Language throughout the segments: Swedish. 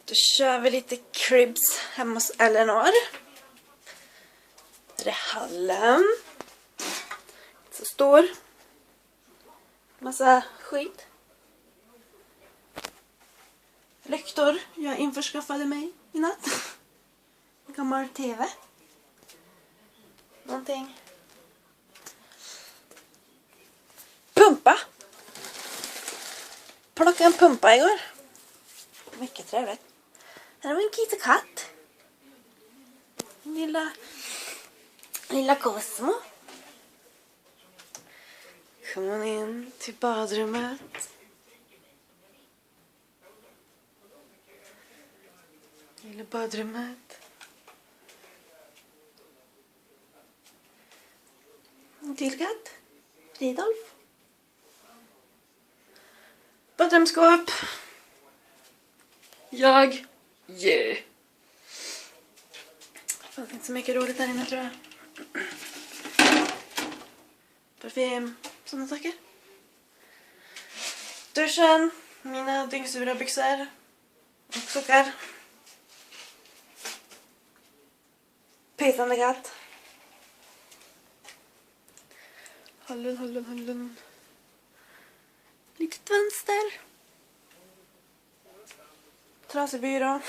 Då kör vi lite cribs hemma hos Eleanor. Det är hallen. Så stor. Massa skit. Lyktor jag införskaffade mig i natt. Gammal tv. Någonting. Pumpa. Plockade en pumpa igår. Mycket trevligt. Här var en katt. Lilla Cosmo. Kom hon in till badrummet. Lilla badrummet. En till katt. Fridolf. Badrumsskåp. Jag. Yeah. Det fanns inte så mycket roligt där inne tror jag. Parfym. Sådana saker. Duschen. Mina dyngsura byxor. Och sockar. Pisande katt. Hallen. Litet fönster. Trasig byrå.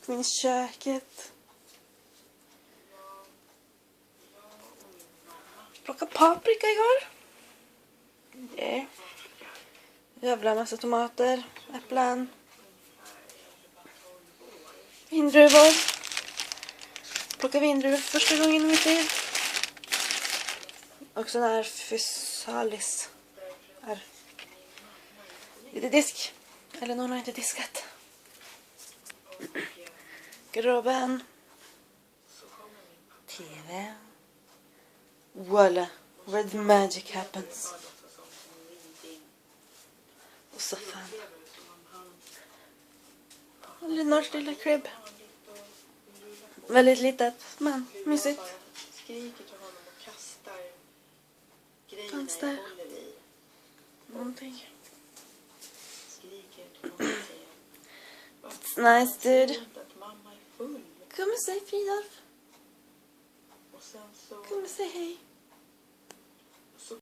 Min köket. Plocka paprika igår. Yeah. Jävla massa tomater. Äpplen. Vindruvor. Plocka vindruvor för första gången i mitt liv. Och sån här fysalis. Här. Lite disk. Eller någon har inte diskat. Garderoben. TV. Voila. Where the magic happens. Och soffan. Lenars lilla crib. Väldigt litet, men mysigt. Fönster. Någonting. It's nice, dude. Kom och säg Fridolf. Kom och säg hej.